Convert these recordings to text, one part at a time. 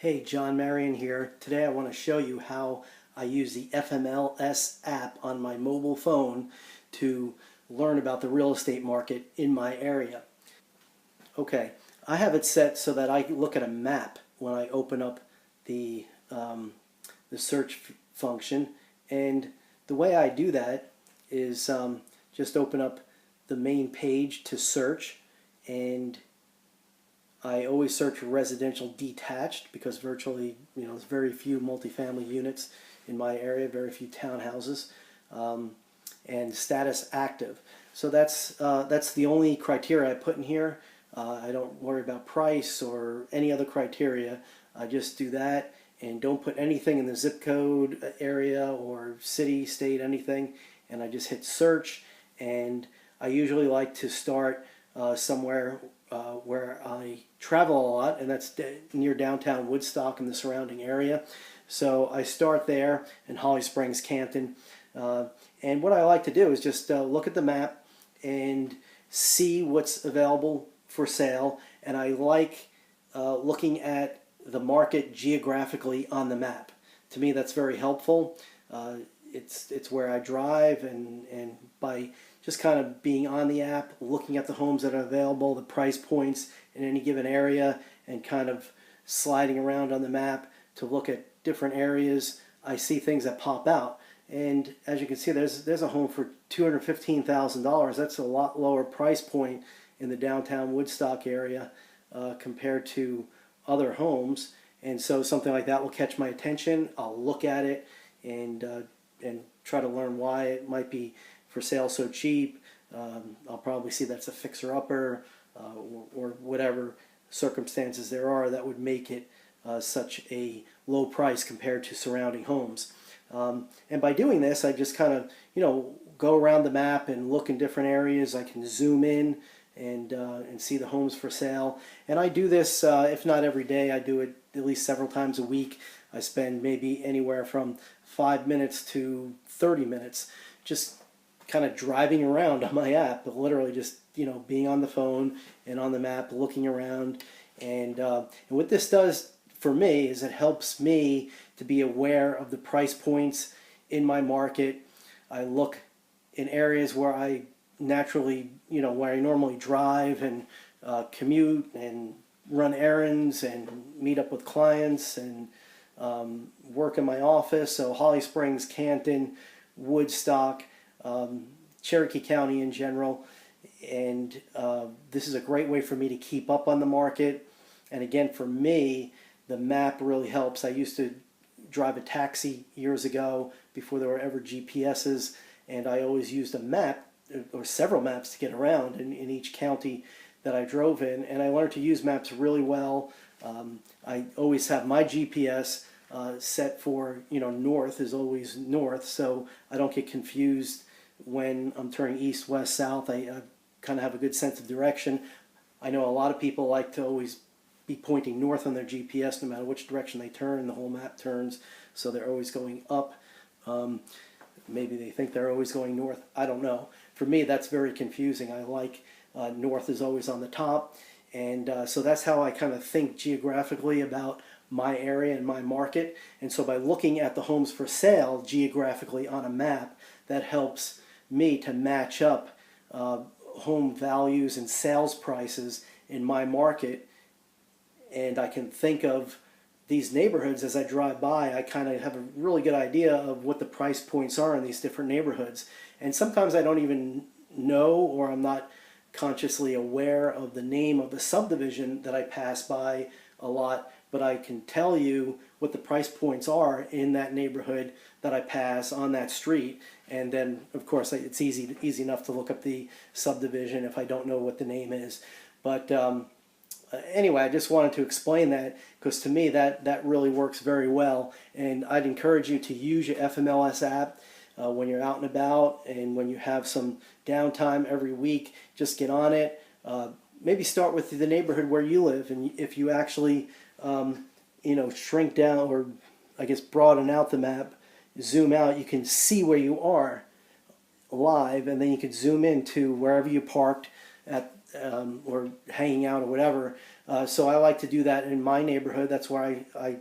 Hey, John Marion here. Today I want to show you how I use the FMLS app on my mobile phone to learn about the real estate market in my area. Okay, I have it set so that I look at a map when I open up the, the search function, and the way I do that is just open up the main page to search, and I always search for residential detached because virtually, there's very few multifamily units in my area, very few townhouses, and status active. So that's the only criteria I put in here. I don't worry about price or any other criteria. I just do that and don't put anything in the zip code area or city, state, anything. And I just hit search, and I usually like to start somewhere where I travel a lot, and that's near downtown Woodstock and the surrounding area. So I start there in Holly Springs, Canton. And what I like to do is just look at the map and see what's available for sale. And I like looking at the market geographically on the map. To me, that's very helpful. It's where I drive, and by just kind of being on the app, looking at the homes that are available, the price points in any given area, and kind of sliding around on the map to look at different areas, I see things that pop out. And as you can see, there's a home for $215,000. That's a lot lower price point in the downtown Woodstock area compared to other homes. And so something like that will catch my attention. I'll look at it and try to learn why it might be for sale so cheap. I'll probably see that's a fixer-upper or whatever circumstances there are that would make it such a low price compared to surrounding homes. And by doing this, I just kind of, go around the map and look in different areas. I can zoom in and see the homes for sale. And I do this, if not every day, I do it at least several times a week. I spend maybe anywhere from 5 minutes to 30 minutes just kind of driving around on my app, literally just being on the phone and on the map, looking around. And what this does for me is it helps me to be aware of the price points in my market. I look in areas where I naturally, where I normally drive and commute and run errands and meet up with clients and work in my office. So Holly Springs, Canton, Woodstock, Cherokee County in general. And this is a great way for me to keep up on the market. And again, for me, the map really helps. I used to drive a taxi years ago before there were ever GPSs, and I always used a map or several maps to get around in each county that I drove in, and I learned to use maps really well. I always have my GPS set for, north is always north, so I don't get confused when I'm turning east, west, south. I kind of have a good sense of direction. I know a lot of people like to always be pointing north on their GPS no matter which direction they turn. The whole map turns, so they're always going up. Maybe they think they're always going north. I don't know. For me, that's very confusing. I like north is always on the top, and so that's how I kind of think geographically about my area and my market. And so by looking at the homes for sale geographically on a map, that helps me to match up home values and sales prices in my market. And I can think of these neighborhoods as I drive by. I kind of have a really good idea of what the price points are in these different neighborhoods. And sometimes I don't even know, or I'm not consciously aware of the name of the subdivision that I pass by a lot, but I can tell you what the price points are in that neighborhood that I pass on that street. And then, of course, it's easy enough to look up the subdivision if I don't know what the name is. But anyway, I just wanted to explain that because to me that really works very well. And I'd encourage you to use your FMLS app when you're out and about, and when you have some downtime every week, just get on it. Maybe start with the neighborhood where you live, and if you actually shrink down, or I guess broaden out the map, zoom out, you can see where you are live, and then you can zoom into wherever you parked at or hanging out or whatever. So I like to do that in my neighborhood. That's where I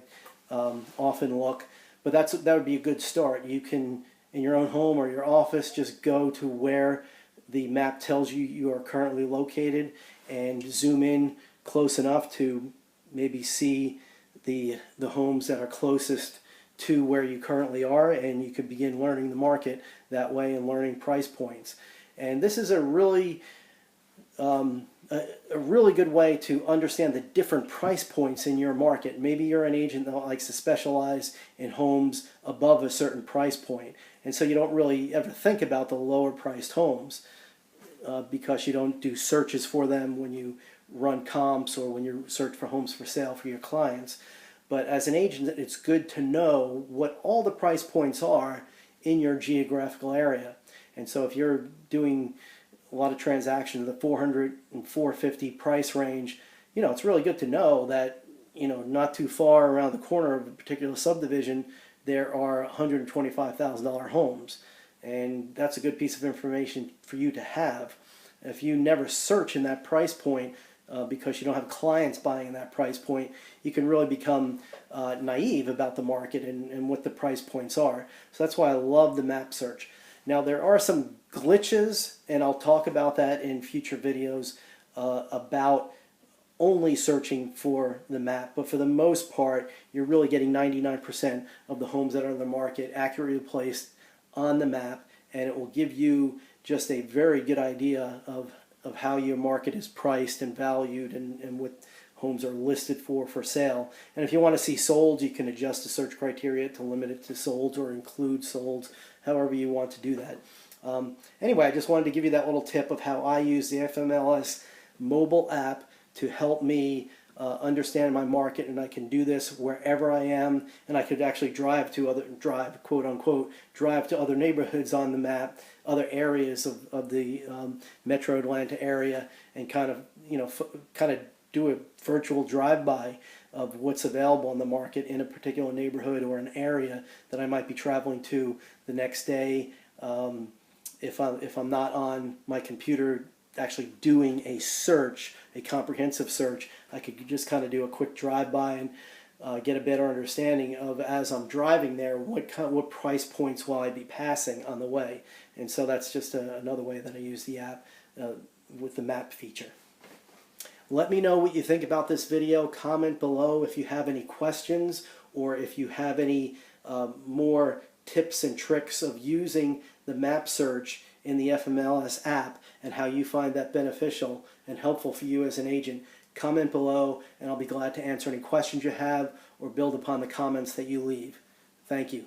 often look. But that would be a good start. You can, in your own home or your office, just go to where the map tells you you are currently located and zoom in close enough to maybe see the homes that are closest to where you currently are, and you could begin learning the market that way and learning price points. And this is a really good way to understand the different price points in your market. Maybe you're an agent that likes to specialize in homes above a certain price point, and so you don't really ever think about the lower priced homes because you don't do searches for them when you run comps or when you search for homes for sale for your clients. But as an agent, it's good to know what all the price points are in your geographical area. And so if you're doing a lot of transactions in the 400 and 450 price range, it's really good to know that, not too far around the corner of a particular subdivision, there are $125,000 homes. And that's a good piece of information for you to have. If you never search in that price point, because you don't have clients buying in that price point, you can really become naive about the market and what the price points are. So that's why I love the map search. Now there are some glitches, and I'll talk about that in future videos about only searching for the map. But for the most part, you're really getting 99% of the homes that are in the market accurately placed on the map, and it will give you just a very good idea of how your market is priced and valued and what homes are listed for sale. And if you want to see solds, you can adjust the search criteria to limit it to solds or include solds, however you want to do that. Anyway, I just wanted to give you that little tip of how I use the FMLS mobile app to help me understand my market, and I can do this wherever I am, and I could actually drive quote unquote drive to other neighborhoods on the map, other areas of the Metro Atlanta area, and kind of do a virtual drive-by of what's available in the market in a particular neighborhood or an area that I might be traveling to the next day. If I'm not on my computer actually doing a search, a comprehensive search, I could just kind of do a quick drive-by and get a better understanding of, as I'm driving there, what price points will I be passing on the way. And so that's just another way that I use the app with the map feature. Let me know what you think about this video. Comment below if you have any questions, or if you have any more tips and tricks of using the map search in the FMLS app and how you find that beneficial and helpful for you as an agent. Comment below, and I'll be glad to answer any questions you have or build upon the comments that you leave. Thank you.